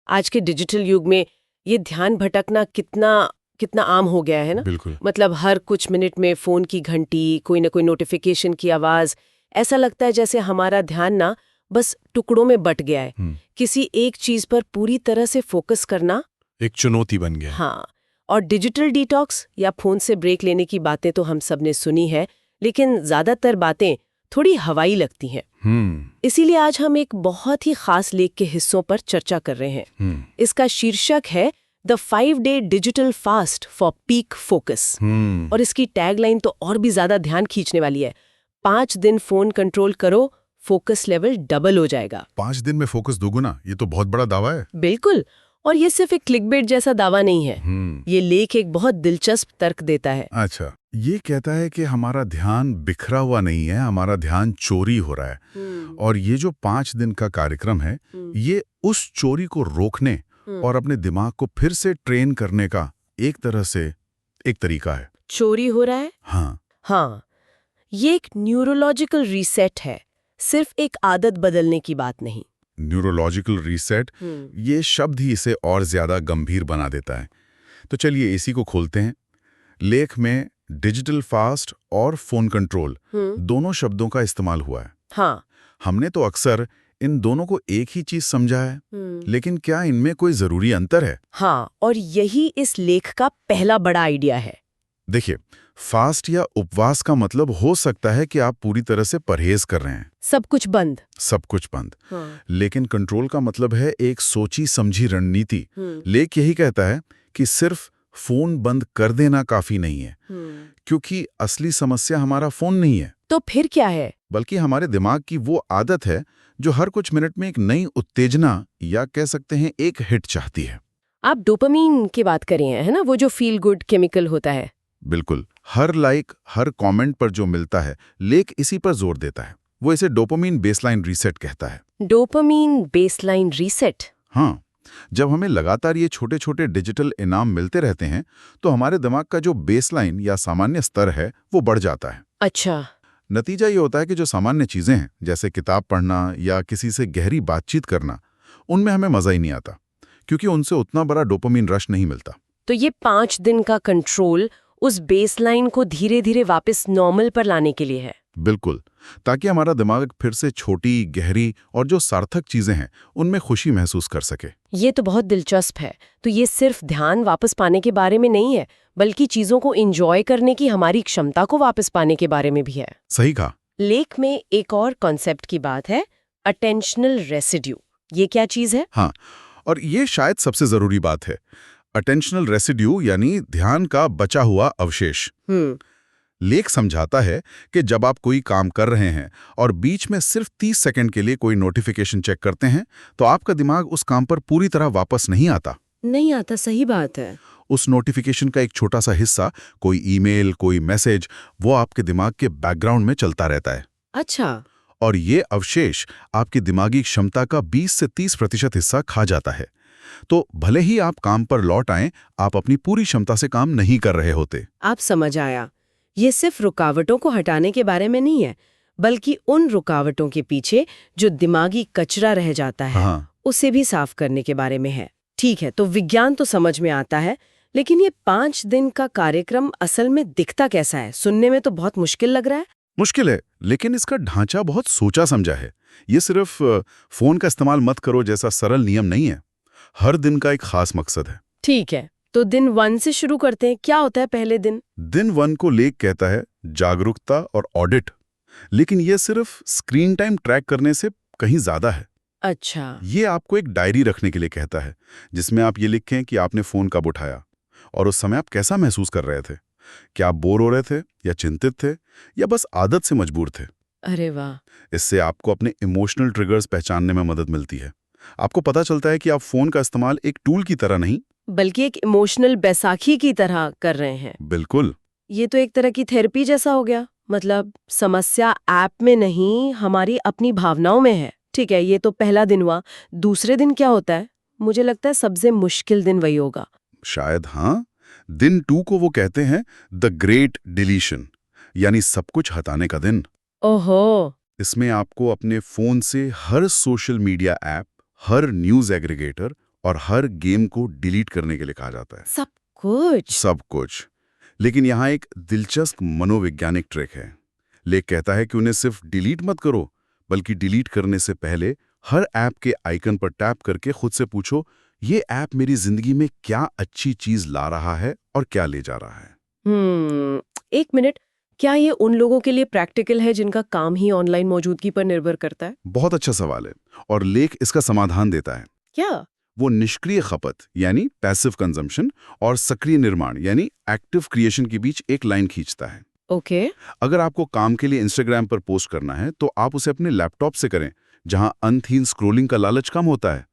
आज के डिजिटल युग में ये ध्यान भटकना कितना कितना आम हो गया है ना। बिल्कुल। मतलब हर कुछ मिनट में फोन की घंटी, कोई ना कोई नोटिफिकेशन की आवाज, ऐसा लगता है जैसे हमारा ध्यान ना बस टुकड़ों में बट गया है। किसी एक चीज पर पूरी तरह से फोकस करना एक चुनौती बन गया। हाँ, और डिजिटल डिटॉक्स या फोन से ब्रेक लेने की बातें तो हम सब ने सुनी है, लेकिन ज्यादातर बातें थोड़ी हवाई लगती हैं। इसीलिए आज हम एक बहुत ही खास लेख के हिस्सों पर चर्चा कर रहे हैं। इसका शीर्षक है the 5-Day digital fast for peak focus. और इसकी टैगलाइन तो और भी ज्यादा ध्यान खींचने वाली है। 5 दिन फोन कंट्रोल करो, फोकस लेवल डबल हो जाएगा। 5 दिन में फोकस दोगुना, ये तो बहुत बड़ा दावा है। बिल्कुल। और ये सिर्फ एक क्लिकबेट जैसा दावा नहीं है। ये लेख एक बहुत दिलचस्प तर्क देता है। अच्छा, ये कहता है कि हमारा ध्यान बिखरा हुआ नहीं है, हमारा ध्यान चोरी हो रहा है। और ये जो 5 दिन का कार्यक्रम है, ये उस चोरी को रोकने और अपने दिमाग को फिर से ट्रेन करने का एक तरह से एक तरीका है। चोरी हो रहा है? हाँ, ये एक न्यूरोलॉजिकल रीसेट है, सिर्फ एक आदत बदलने की बात नहीं। न्यूरोलॉजिकल रीसेट, ये शब्द ही इसे और ज्यादा गंभीर बना देता है। तो चलिए इसी को खोलते हैं। लेख में डिजिटल फास्ट और फोन कंट्रोल दोनों शब्दों का इस्तेमाल हुआ है। हाँ। हमने तो अक्सर इन दोनों को एक ही चीज समझा है, लेकिन क्या इनमें कोई जरूरी अंतर है? हाँ, और यही इस लेख का पहला बड़ा आइडिया है। देखिए, फास्ट या उपवास का मतलब हो सकता है कि आप पूरी तरह से परहेज कर रहे हैं, सब कुछ बंद। हाँ। लेकिन कंट्रोल का मतलब है एक सोची समझी रणनीति। लेख यही कहता है कि सिर्फ फोन बंद कर देना काफी नहीं है, क्योंकि असली समस्या हमारा फोन नहीं है। तो फिर क्या है? बल्कि हमारे दिमाग की वो आदत है जो हर कुछ मिनट में एक नई उत्तेजना या कह सकते हैं एक हिट चाहती है। आप डोपामीन की बात कर रहे हैं, है ना? वो जो फील गुड केमिकल होता है। बिल्कुल। हर लाइक, हर कमेंट पर जो मिलता है, लेख इसी पर जोर देता है। वो इसे डोपामीन बेसलाइन रीसेट कहता है। Dopamine baseline reset? हाँ, जब हमें लगातार ये छोटे छोटे डिजिटल इनाम मिलते रहते हैं, तो हमारे दिमाग का जो बेसलाइन या सामान्य स्तर है, वो बढ़ जाता है। अच्छा। नतीजा ये होता है कि जो सामान्य चीजें हैं, जैसे किताब पढ़ना या किसी से गहरी बातचीत करना, उनमें हमें मजा ही नहीं आता, क्योंकि उनसे उतना बड़ा डोपामीन रश नहीं मिलता। तो ये 5 दिन का कंट्रोल उस बेसलाइन को धीरे धीरे वापस नॉर्मल पर लाने के लिए है। बिल्कुल, ताकि हमारा दिमाग फिर से छोटी, गहरी और जो सार्थक चीजें हैं, उनमें खुशी महसूस कर सके। ये तो बहुत दिलचस्प है। तो ये सिर्फ ध्यान वापस पाने के बारे में नहीं है, बल्कि चीजों को एंजॉय करने की हमारी क्षमता को वापस पाने के बारे में भी है। सही कहा। लेख में एक और कॉन्सेप्ट की बात है, अटेंशनल रेसिड्यू। ये क्या चीज है? हाँ, और ये शायद सबसे जरूरी बात है। अटेंशनल रेसिड्यू यानी ध्यान का बचा हुआ अवशेष। लेख समझाता है कि जब आप कोई काम कर रहे हैं और बीच में सिर्फ 30 सेकंड के लिए कोई नोटिफिकेशन चेक करते हैं, तो आपका दिमाग उस काम पर पूरी तरह वापस नहीं आता। सही बात है। उस नोटिफिकेशन का एक छोटा सा हिस्सा, कोई ईमेल, कोई मैसेज, वो आपके दिमाग के बैकग्राउंड में चलता रहता है। अच्छा। और ये अवशेष आपकी दिमागी क्षमता का 20 से 30% हिस्सा खा जाता है। तो भले ही आप काम पर लौट आएं, आप अपनी पूरी क्षमता से काम नहीं कर रहे होते। आप समझ आया। ये सिर्फ रुकावटों को हटाने के बारे में नहीं है, बल्कि उन रुकावटों के पीछे जो दिमागी कचरा रह जाता है, उसे भी साफ करने के बारे में है। ठीक है, तो विज्ञान तो समझ में आता है, लेकिन ये 5 दिन का कार्यक्रम असल में दिखता कैसा है? सुनने में तो बहुत मुश्किल लग रहा है। मुश्किल है, लेकिन इसका ढांचा बहुत सोचा समझा है। ये सिर्फ फोन का इस्तेमाल मत करो जैसा सरल नियम नहीं है। हर दिन का एक खास मकसद है। ठीक है, तो दिन 1 से शुरू करते हैं। क्या होता है पहले दिन? दिन 1 को लेख कहता है जागरूकता और ऑडिट, लेकिन यह सिर्फ स्क्रीन टाइम ट्रैक करने से कहीं ज्यादा है। अच्छा। ये आपको एक डायरी रखने के लिए कहता है, जिसमें आप ये लिखें कि आपने फोन कब उठाया और उस समय आप कैसा महसूस कर रहे थे। क्या आप बोर हो रहे थे या चिंतित थे या बस आदत से मजबूर थे? अरे वाह। इससे आपको अपने इमोशनल ट्रिगर्स पहचानने में मदद मिलती है। आपको पता चलता है कि आप फोन का इस्तेमाल एक टूल की तरह नहीं, बल्कि एक इमोशनल बैसाखी की तरह कर रहे हैं। बिल्कुल। ये तो एक तरह की थेरेपी जैसा हो गया। मतलब समस्या ऐप में नहीं, हमारी अपनी भावनाओं में है। ठीक है, ये तो पहला दिन हुआ। दूसरे दिन क्या होता है? मुझे लगता है सबसे मुश्किल दिन वही होगा। शायद हाँ। दिन 2 को वो कहते हैं द ग्रेट डिलीशन, यानी सब कुछ हटाने का दिन। ओहो। इसमें आपको अपने फोन से हर सोशल मीडिया ऐप, हर न्यूज एग्रीगेटर और हर गेम को डिलीट करने के लिए कहा जाता है। सब कुछ। लेकिन यहाँ एक दिलचस्प मनोवैज्ञानिक ट्रिक है। लेख कहता है कि उन्हें सिर्फ डिलीट मत करो, बल्कि डिलीट करने से पहले हर ऐप के आइकन पर टैप करके खुद से पूछो, ये ऐप मेरी जिंदगी में क्या अच्छी चीज ला रहा है और क्या ले जा रहा है। एक मिनट, क्या ये उन लोगों के लिए प्रैक्टिकल है जिनका काम ही ऑनलाइन मौजूदगी पर निर्भर करता है? बहुत अच्छा सवाल है, और लेख इसका समाधान देता है। क्या? वो निष्क्रिय खपत यानी पैसिव कंजम्पशन और सक्रिय निर्माण यानी एक्टिव क्रिएशन के बीच एक लाइन खींचता है। ओके। अगर आपको काम के लिए इंस्टाग्राम पर पोस्ट करना है तो आप उसे अपने लैपटॉप से करें, जहां अंतहीन स्क्रोलिंग का लालच कम होता है।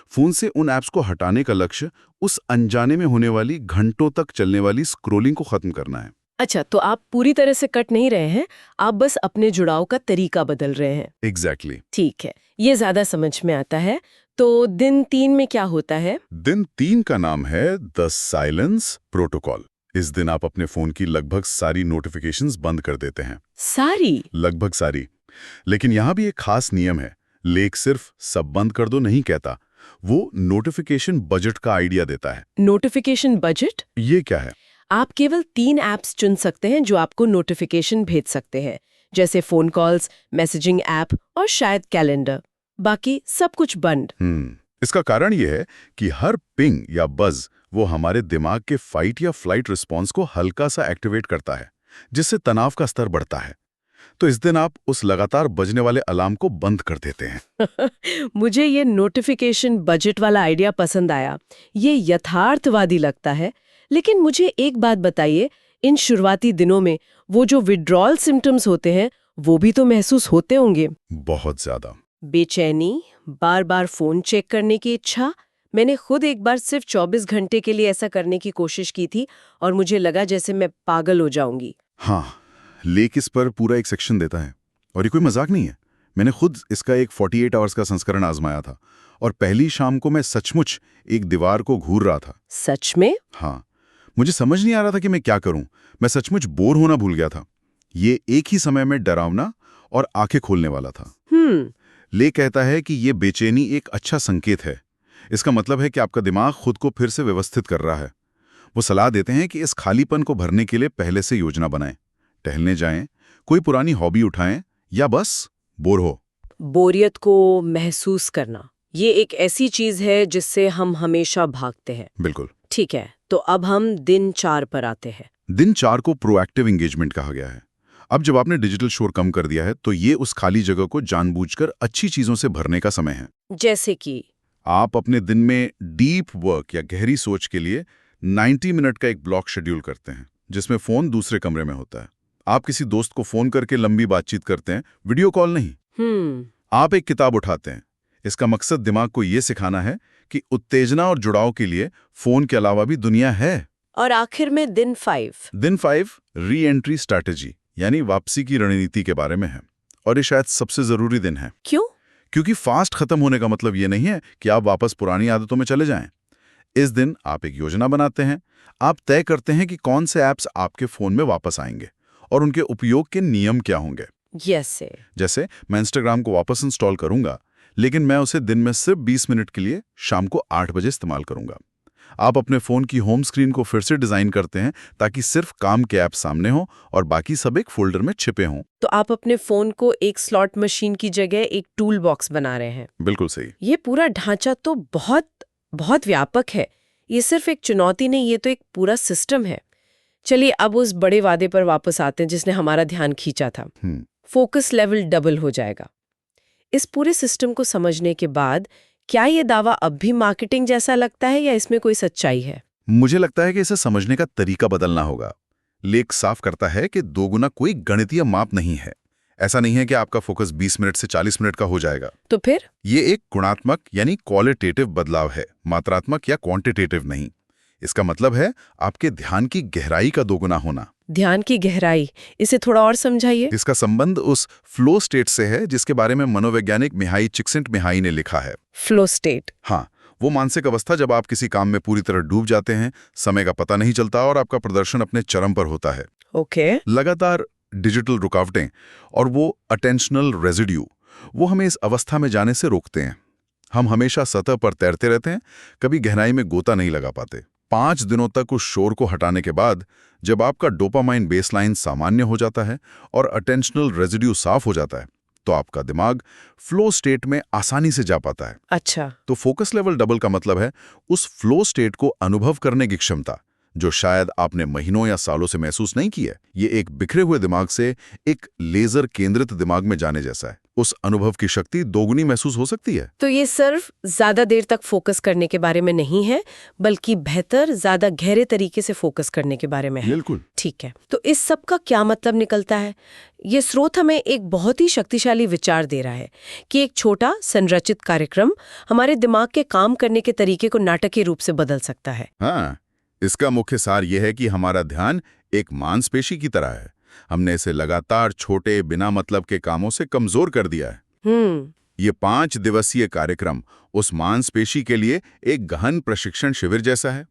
फोन से उन ऐप्स को हटाने का लक्ष्य उस अनजाने में होने वाली घंटों तक चलने वाली स्क्रोलिंग को खत्म करना है। अच्छा, तो आप पूरी तरह से कट नहीं रहे हैं, आप बस अपने जुड़ाव का तरीका बदल रहे हैं। एग्जैक्टली। ठीक है, ये ज्यादा समझ में आता है। तो दिन 3 में क्या होता है? दिन 3 का नाम है द साइलेंस प्रोटोकॉल। इस दिन आप अपने फोन की लगभग सारी नोटिफिकेशंस बंद कर देते हैं। सारी? लगभग सारी। लेकिन यहाँ भी एक खास नियम है। लेख सिर्फ सब बंद कर दो नहीं कहता, वो नोटिफिकेशन बजट का आइडिया देता है। Notification budget? ये क्या है? आप केवल 3 ऐप्स चुन सकते हैं जो आपको नोटिफिकेशन भेज सकते हैं, जैसे फोन कॉल्स, मैसेजिंग ऐप और शायद कैलेंडर। बाकी सब कुछ बंद। इसका कारण यह है कि हर पिंग या बज वो हमारे दिमाग के फाइट या फ्लाइट रिस्पॉन्स को हल्का सा एक्टिवेट करता है, जिससे तनाव का स्तर बढ़ता है। तो इस दिन आप उस लगातार बजने वाले अलार्म को बंद कर देते हैं। मुझे ये नोटिफिकेशन बजट वाला आइडिया पसंद आया। ये यथार्थवादी लगता है। लेकिन मुझे एक बात बताइए, इन शुरुआती दिनों में वो जो विड्रॉल सिम्टम्स होते हैं, वो भी तो महसूस होते होंगे? बहुत ज्यादा। बेचैनी, बार बार फोन चेक करने की इच्छा। मैंने खुद एक बार सिर्फ 24 घंटे के लिए ऐसा करने की कोशिश की थी और मुझे लगा जैसे मैं पागल हो जाऊंगी। हाँ, लेख इस पर पूरा एक सेक्शन देता है, और ये कोई मजाक नहीं है। मैंने खुद इसका एक 48 आवर्स का संस्करण आजमाया था, और पहली शाम को मैं सचमुच एक दीवार को घूर रहा था। सच में? हाँ, मुझे समझ नहीं आ रहा था कि मैं क्या करूं। मैं सचमुच बोर होना भूल गया था। ये एक ही समय में डरावना और आंखें खोलने वाला था। लेख कहता है कि ये बेचैनी एक अच्छा संकेत है। इसका मतलब है कि आपका दिमाग खुद को फिर से व्यवस्थित कर रहा है। वो सलाह देते हैं कि इस खालीपन को भरने के लिए पहले से योजना बनाएं, टहलने जाएं, कोई पुरानी हॉबी उठाएं, या बस बोर हो। बोरियत को महसूस करना, ये एक ऐसी चीज है जिससे हम हमेशा भागते हैं। बिल्कुल। ठीक है, तो अब हम दिन 4 पर आते हैं। दिन 4 को प्रोएक्टिव एंगेजमेंट कहा गया है। अब जब आपने डिजिटल शोर कम कर दिया है, तो ये उस खाली जगह को जानबूझकर अच्छी चीजों से भरने का समय है। जैसे कि आप अपने दिन में डीप वर्क या गहरी सोच के लिए 90 मिनट का एक ब्लॉक शेड्यूल करते हैं, जिसमें फोन दूसरे कमरे में होता है। आप किसी दोस्त को फोन करके लंबी बातचीत करते हैं, वीडियो कॉल नहीं। आप एक किताब उठाते हैं। इसका मकसद दिमाग को यह सिखाना है कि उत्तेजना और जुड़ाव के लिए फोन के अलावा भी दुनिया है। और आखिर में दिन 5 री एंट्री स्ट्रैटेजी यानी वापसी की रणनीति के बारे में है, और ये शायद सबसे जरूरी दिन है। क्यों? क्योंकि फास्ट खत्म होने का मतलब ये नहीं है कि आप वापस पुरानी आदतों में चले जाएं। इस दिन आप एक योजना बनाते हैं। आप तय करते हैं कि कौन से ऐप्स आपके फोन में वापस आएंगे और उनके उपयोग के नियम क्या होंगे। जैसे मैं इंस्टाग्राम को वापस इंस्टॉल करूंगा, लेकिन मैं उसे दिन में सिर्फ 20 मिनट के लिए शाम को 8 बजे इस्तेमाल करूंगा। आप अपने फोन की होम स्क्रीन को फिर से डिजाइन करते हैं ताकि सिर्फ काम के ऐप सामने हो और बाकी सब एक फोल्डर में छिपे हों। तो आप अपने फोन को एक स्लॉट मशीन की जगह एक टूल बॉक्स बना रहे हैं। बिल्कुल सही। ये पूरा ढांचा तो बहुत बहुत व्यापक है। ये सिर्फ एक चुनौती नहीं, ये तो एक पूरा सिस्टम है। चलिए अब उस बड़े वादे पर वापस आते हैं जिसने हमारा ध्यान खींचा था। फोकस लेवल डबल हो जाएगा। इस पूरे सिस्टम को समझने के बाद क्या ये दावा अब भी मार्केटिंग जैसा लगता है या इसमें कोई सच्चाई है? मुझे लगता है कि इसे समझने का तरीका बदलना होगा। लेख साफ करता है कि 2 गुना कोई गणितीय माप नहीं है। ऐसा नहीं है कि आपका फोकस 20 मिनट से 40 मिनट का हो जाएगा। तो फिर? ये एक गुणात्मक यानी क्वालिटेटिव बदलाव है, मात्रात्मक या क्वांटिटेटिव नहीं। इसका मतलब है आपके ध्यान की गहराई का 2 गुना होना। ध्यान की गहराई, इसे थोड़ा और समझाइए। इसका संबंध उस फ्लो स्टेट से है जिसके बारे में मनोवैज्ञानिक मिहाई चिक्सिंट-मिहाई ने लिखा है। Flow state? हाँ, वो मानसिक अवस्था जब आप किसी काम में पूरी तरह डूब जाते हैं, समय का पता नहीं चलता और आपका प्रदर्शन अपने चरम पर होता है। ओके। लगातार डिजिटल रुकावटें और वो अटेंशनल रेजिड्यू वो हमें इस अवस्था में जाने से रोकते हैं। हम हमेशा सतह पर तैरते रहते हैं, कभी गहराई में गोता नहीं लगा पाते। 5 दिनों तक उस शोर को हटाने के बाद जब आपका डोपामाइन बेसलाइन सामान्य हो जाता है और अटेंशनल रेजिड्यू साफ हो जाता है, तो आपका दिमाग फ्लो स्टेट में आसानी से जा पाता है। अच्छा। तो फोकस लेवल डबल का मतलब है उस फ्लो स्टेट को अनुभव करने की क्षमता, जो शायद आपने महीनों या सालों से महसूस नहीं की है। ये एक बिखरे हुए दिमाग से एक लेजर केंद्रित दिमाग में जाने जैसा है। उस अनुभव की शक्ति दोगुनी महसूस हो सकती है। तो ये सिर्फ ज्यादा देर तक फोकस करने के बारे में नहीं है, बल्कि बेहतर, ज्यादा गहरे तरीके से फोकस करने के बारे में है। बिल्कुल। ठीक है, तो इस सब का क्या मतलब निकलता है? ये स्रोत हमें एक बहुत ही शक्तिशाली विचार दे रहा है कि एक छोटा संरचित कार्यक्रम हमारे दिमाग के काम करने के तरीके को नाटकीय रूप से बदल सकता है। हाँ, इसका मुख्य सार यह है कि हमारा ध्यान एक मांसपेशी की तरह है। हमने इसे लगातार छोटे बिना मतलब के कामों से कमजोर कर दिया है। ये 5 दिवसीय कार्यक्रम उस मांसपेशी के लिए एक गहन प्रशिक्षण शिविर जैसा है।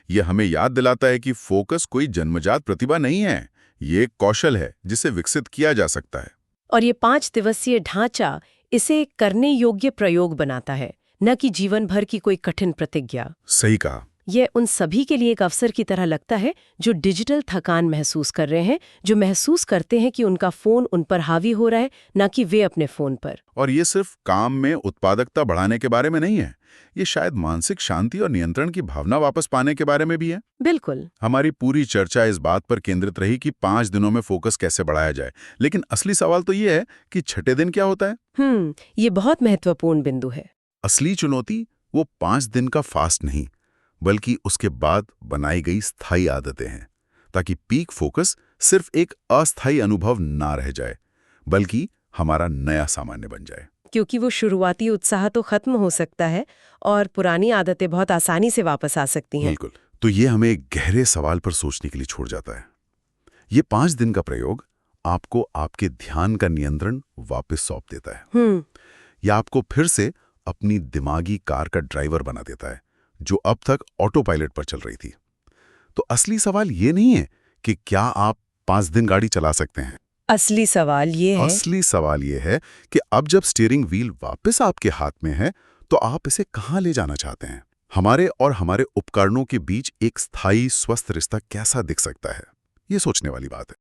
यह हमें याद दिलाता है कि फोकस कोई जन्मजात प्रतिभा नहीं है, ये एक कौशल है जिसे विकसित किया जा सकता है। और ये 5 दिवसीय ढांचा इसे एक करने योग्य प्रयोग बनाता है, न कि जीवन भर की कोई कठिन प्रतिज्ञा। सही कहा। यह उन सभी के लिए एक अवसर की तरह लगता है जो डिजिटल थकान महसूस कर रहे हैं, जो महसूस करते हैं कि उनका फोन उन पर हावी हो रहा है, न कि वे अपने फोन पर। और ये सिर्फ काम में उत्पादकता बढ़ाने के बारे में नहीं है, ये शायद मानसिक शांति और नियंत्रण की भावना वापस पाने के बारे में भी है। बिल्कुल। हमारी पूरी चर्चा इस बात पर केंद्रित रही कि 5 दिनों में फोकस कैसे बढ़ाया जाए, लेकिन असली सवाल तो ये है कि छठे दिन क्या होता है। ये बहुत महत्वपूर्ण बिंदु है। असली चुनौती वो 5 दिन का फास्ट नहीं, बल्कि उसके बाद बनाई गई स्थायी आदतें हैं, ताकि पीक फोकस सिर्फ एक अस्थायी अनुभव ना रह जाए, बल्कि हमारा नया सामान्य बन जाए। क्योंकि वो शुरुआती उत्साह तो खत्म हो सकता है और पुरानी आदतें बहुत आसानी से वापस आ सकती हैं। बिल्कुल। तो ये हमें एक गहरे सवाल पर सोचने के लिए छोड़ जाता है। ये 5 दिन का प्रयोग आपको आपके ध्यान का नियंत्रण वापस सौंप देता है। या आपको फिर से अपनी दिमागी कार का ड्राइवर बना देता है, जो अब तक ऑटो पायलट पर चल रही थी। तो असली सवाल ये नहीं है कि क्या आप 5 दिन गाड़ी चला सकते हैं। असली सवाल ये है कि अब जब स्टीयरिंग व्हील वापस आपके हाथ में है, तो आप इसे कहां ले जाना चाहते हैं। हमारे और हमारे उपकरणों के बीच एक स्थायी स्वस्थ रिश्ता कैसा दिख सकता है, ये सोचने वाली बात है।